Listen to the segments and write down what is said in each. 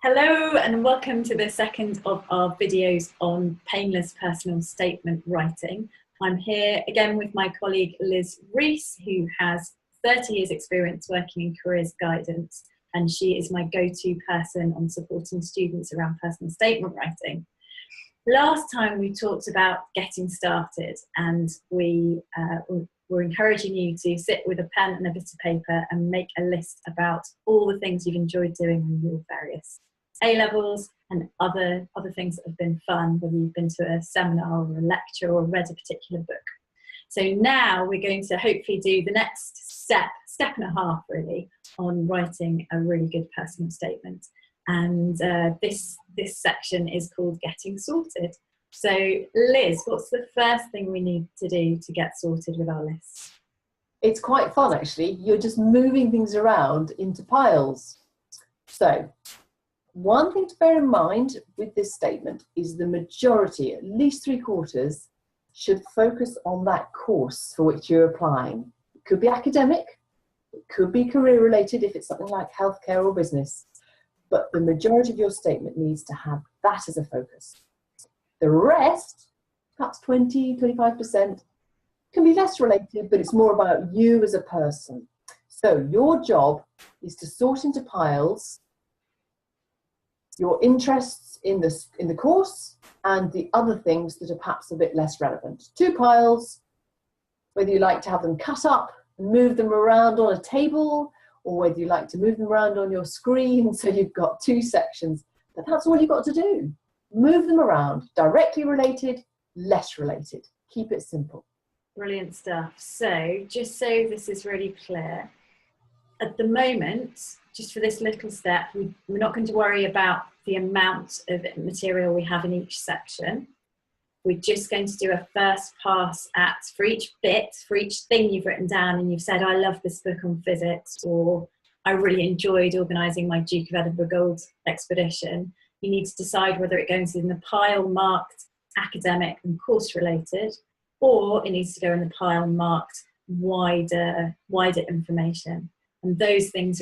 Hello and welcome to the second of our videos on painless personal statement writing. I'm here again with my colleague Liz Reece, who has 30 years experience working in careers guidance, and she is my go-to person on supporting students around personal statement writing. Last time we talked about getting started, and we're encouraging you to sit with a pen and a bit of paper and make a list about all the things you've enjoyed doing in your various A-levels and other things that have been fun, whether you've been to a seminar or a lecture or read a particular book. So now we're going to hopefully do the next step and a half really, on writing a really good personal statement. And this section is called Getting Sorted. So Liz, what's the first thing we need to do to get sorted with our lists? It's quite fun actually. You're just moving things around into piles. So one thing to bear in mind with this statement is the majority, at least 3/4, should focus on that course for which you're applying. It could be academic, it could be career related if it's something like healthcare or business, but the majority of your statement needs to have that as a focus. The rest, perhaps 20, 25%, can be less related, but it's more about you as a person. So your job is to sort into piles your interests in the course and the other things that are perhaps a bit less relevant. 2 piles, whether you like to have them cut up and move them around on a table, or whether you like to move them around on your screen, so you've got 2 sections. But that's all you've got to do. Move them around, directly related, less related. Keep it simple. Brilliant stuff. So just so this is really clear, at the moment, just for this little step, we're not going to worry about the amount of material we have in each section. We're just going to do a first pass at, for each bit, for each thing you've written down and you've said, I love this book on physics, or I really enjoyed organising my Duke of Edinburgh Gold expedition. You need to decide whether it goes in the pile marked academic and course related, or it needs to go in the pile marked wider information. And those things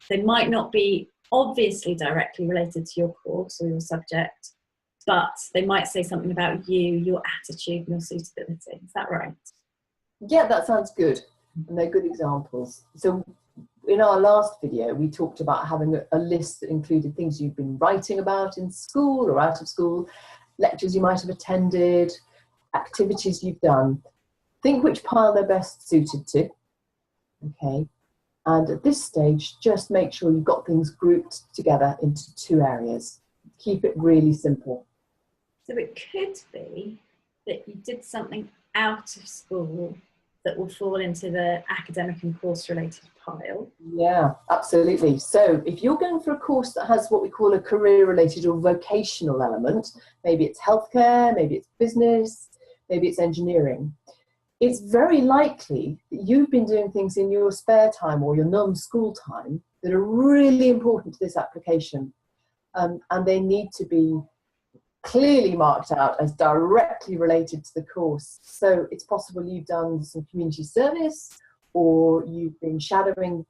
they might not be obviously directly related to your course or your subject, but they might say something about you, your attitude, and your suitability. Is that right? Yeah, that sounds good. And they're good examples. So in our last video, we talked about having a list that included things you've been writing about in school or out of school, lectures you might have attended, activities you've done. Think which pile they're best suited to. Okay. And at this stage, just make sure you've got things grouped together into 2 areas. Keep it really simple. So it could be that you did something out of school that will fall into the academic and course related pile. Yeah, absolutely. So if you're going for a course that has what we call a career related or vocational element, maybe it's healthcare, maybe it's business, maybe it's engineering, it's very likely that you've been doing things in your spare time or your non-school time that are really important to this application. And they need to be clearly marked out as directly related to the course. So it's possible you've done some community service, or you've been shadowing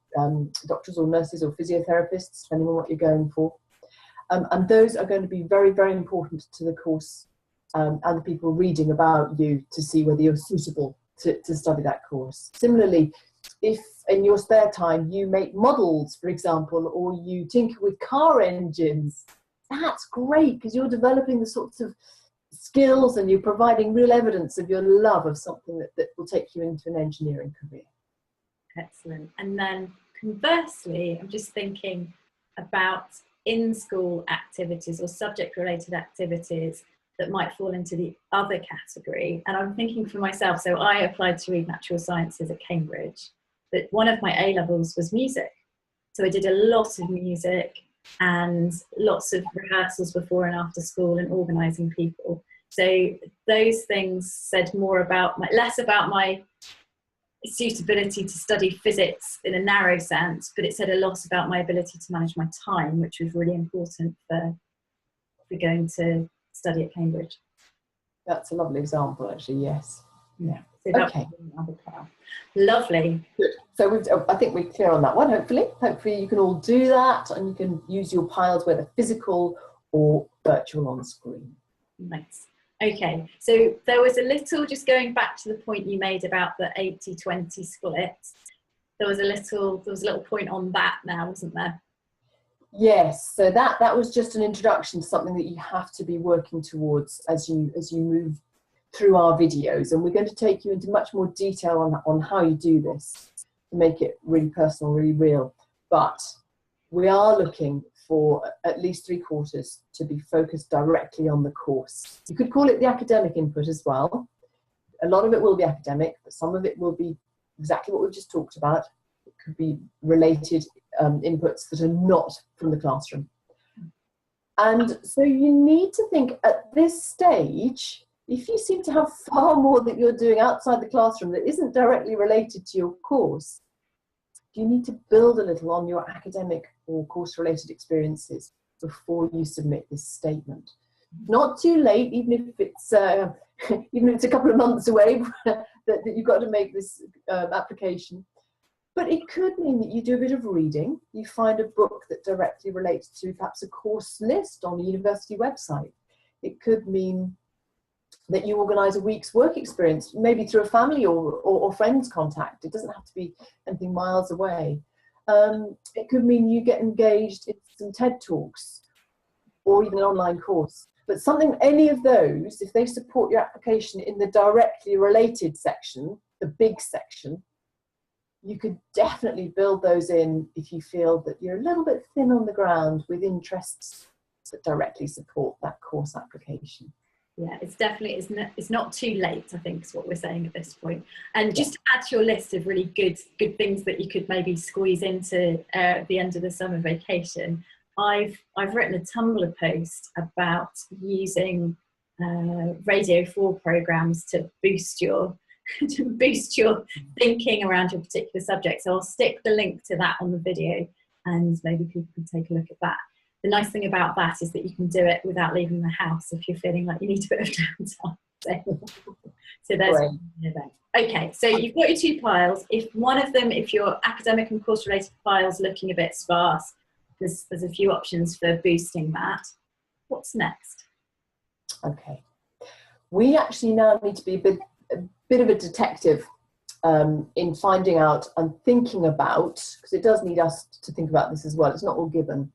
doctors or nurses or physiotherapists, depending on what you're going for. And those are going to be very, very important to the course and the people reading about you to see whether you're suitable to study that course. Similarly, if in your spare time you make models, for example, or you tinker with car engines, that's great because you're developing the sorts of skills and you're providing real evidence of your love of something that will take you into an engineering career. Excellent. And then conversely, I'm just thinking about in-school activities or subject-related activities that might fall into the other category. And I'm thinking for myself, so I applied to read natural sciences at Cambridge, but one of my A-levels was music. So I did a lot of music and lots of rehearsals before and after school and organising people. So those things said more about less about my suitability to study physics in a narrow sense, but it said a lot about my ability to manage my time, which was really important for going to study at Cambridge. That's a lovely example, actually, yes. Yeah. So that Okay. would be another pile. Lovely. Good. So I think we're clear on that one, hopefully. Hopefully you can all do that and you can use your piles, whether physical or virtual on screen. Nice. Okay, so there was a little, just going back to the point you made about the 80-20 splits, there was a little point on that now, wasn't there? Yes, so that was just an introduction to something that you have to be working towards as you move through our videos, and we're going to take you into much more detail on how you do this to make it really personal, really real. But we are looking for at least 3/4 to be focused directly on the course. You could call it the academic input as well. A lot of it will be academic, but some of it will be exactly what we've just talked about. It could be related inputs that are not from the classroom. And so you need to think at this stage, if you seem to have far more that you're doing outside the classroom that isn't directly related to your course, you need to build a little on your academic or course-related experiences before you submit this statement. Not too late, even if it's a couple of months away that you've got to make this application. But it could mean that you do a bit of reading, you find a book that directly relates to perhaps a course list on a university website. It could mean that you organise a week's work experience, maybe through a family or friends contact. It doesn't have to be anything miles away. It could mean you get engaged in some TED Talks or even an online course. But any of those, if they support your application in the directly related section, the big section, you could definitely build those in if you feel that you're a little bit thin on the ground with interests that directly support that course application. Yeah, it's definitely, it's not too late, I think is what we're saying at this point. And just to add to your list of really good things that you could maybe squeeze into the end of the summer vacation, I've written a Tumblr post about using Radio 4 programs to boost your thinking around your particular subject. So I'll stick the link to that on the video and maybe people can take a look at that. The nice thing about that is that you can do it without leaving the house if you're feeling like you need a bit of downtime. So there's Right. Okay, so you've got your 2 piles. If one of them, if your academic and course related files looking a bit sparse, there's a few options for boosting that. What's next? Okay. We actually now need to be a bit of a detective in finding out and thinking about, because it does need us to think about this as well, it's not all given.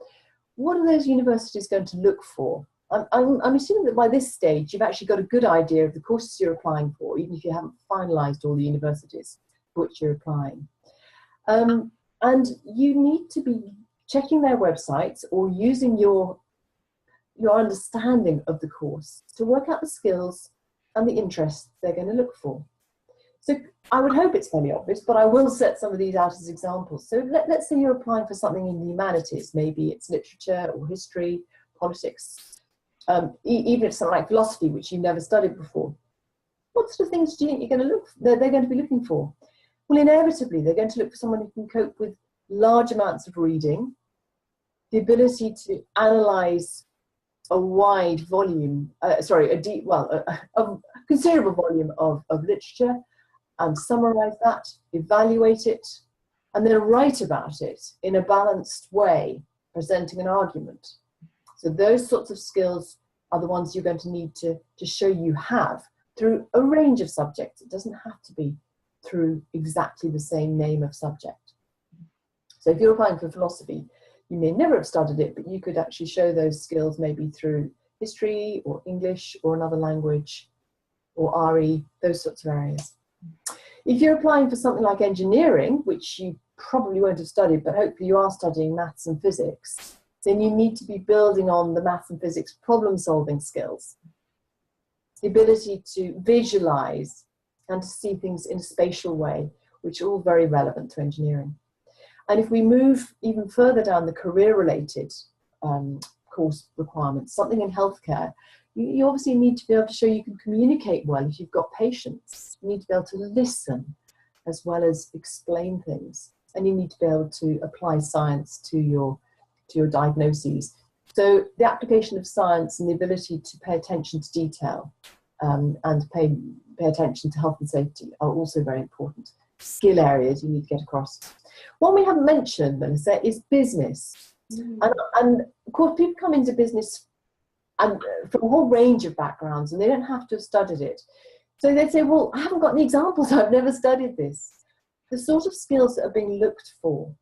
What are those universities going to look for? I'm assuming that by this stage you've actually got a good idea of the courses you're applying for, even if you haven't finalised all the universities for which you're applying. And you need to be checking their websites or using your understanding of the course to work out the skills and the interests they're going to look for. So I would hope it's fairly obvious, but I will set some of these out as examples. So let's say you're applying for something in the humanities. Maybe it's literature or history, politics, even if it's something like philosophy, which you've never studied before. What sort of things do you think they're going to be looking for? Well, inevitably, they're going to look for someone who can cope with large amounts of reading, the ability to analyse a wide volume, a considerable volume of literature, and summarise that, evaluate it, and then write about it in a balanced way, presenting an argument. So those sorts of skills are the ones you're going to need to show you have through a range of subjects. It doesn't have to be through exactly the same name of subject. So if you're applying for philosophy, you may never have studied it, but you could actually show those skills maybe through history or English or another language or RE, those sorts of areas. If you're applying for something like engineering, which you probably won't have studied, but hopefully you are studying maths and physics, then you need to be building on the maths and physics problem-solving skills, the ability to visualize and to see things in a spatial way, which are all very relevant to engineering. And if we move even further down the career-related course requirements, something in healthcare, you obviously need to be able to show you can communicate well if you've got patients. You need to be able to listen as well as explain things. And you need to be able to apply science to your diagnoses. So the application of science and the ability to pay attention to detail and pay pay attention to health and safety are also very important. Skill areas you need to get across. One we haven't mentioned, Melissa, is business. And of course, people come into business and from a whole range of backgrounds, and they don't have to have studied it. So they'd say, well, I haven't got any examples, I've never studied this. The sort of skills that are being looked for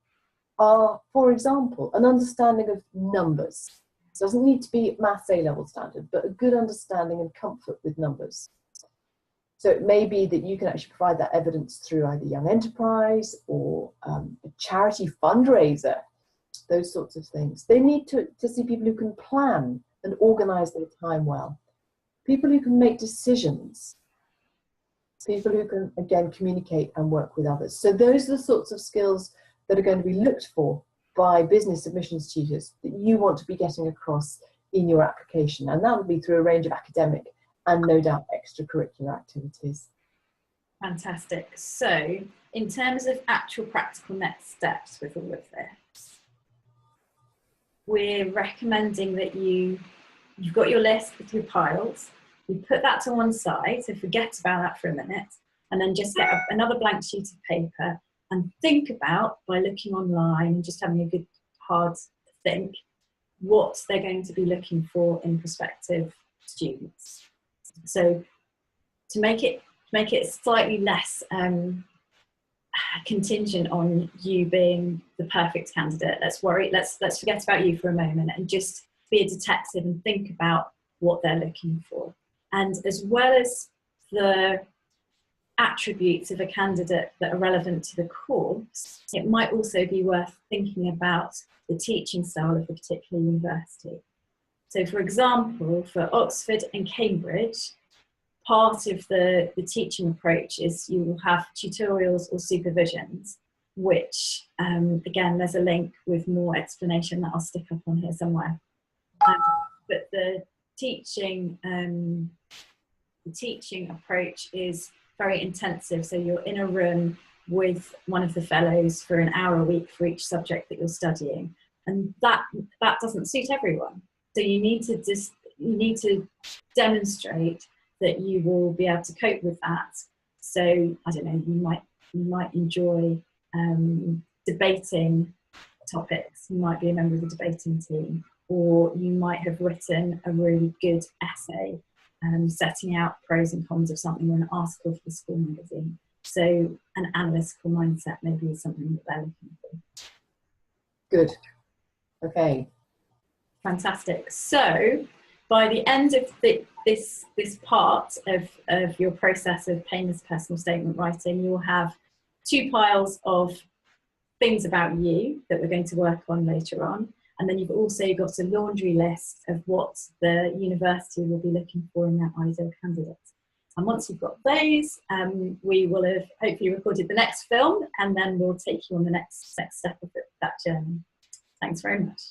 are, for example, an understanding of numbers. It doesn't need to be maths A-level standard, but a good understanding and comfort with numbers. So it may be that you can actually provide that evidence through either Young Enterprise or a charity fundraiser, those sorts of things. They need to see people who can plan and organise their time well, people who can make decisions, people who can, again, communicate and work with others. So those are the sorts of skills that are going to be looked for by business admissions tutors that you want to be getting across in your application. And that will be through a range of academic and no doubt extracurricular activities. Fantastic. So in terms of actual practical next steps with all of this, we're recommending that you've got your list with your piles, you put that to one side, so forget about that for a minute, and then just get another blank sheet of paper and think about, by looking online and just having a good hard think, what they're going to be looking for in prospective students. So to make it slightly less contingent on you being the perfect candidate, let's forget about you for a moment and just be a detective and think about what they're looking for. And as well as the attributes of a candidate that are relevant to the course, it might also be worth thinking about the teaching style of a particular university. So for example, for Oxford and Cambridge, part of the teaching approach is you will have tutorials or supervisions, which, again, there's a link with more explanation that I'll stick up on here somewhere. But the teaching approach is very intensive. So you're in a room with one of the fellows for an hour a week for each subject that you're studying. And that doesn't suit everyone. So you need to demonstrate that you will be able to cope with that. So I don't know, you might enjoy debating topics. You might be a member of the debating team, or you might have written a really good essay setting out pros and cons of something, or an article for the school magazine. So an analytical mindset maybe is something that they're looking for. Good. Okay. Fantastic. So by the end of this part of your process of Painless personal statement writing, you'll have 2 piles of things about you that we're going to work on later on. And then you've also got a laundry list of what the university will be looking for in their ideal candidates. And once you've got those, we will have hopefully recorded the next film, and then we'll take you on the next step of that journey. Thanks very much.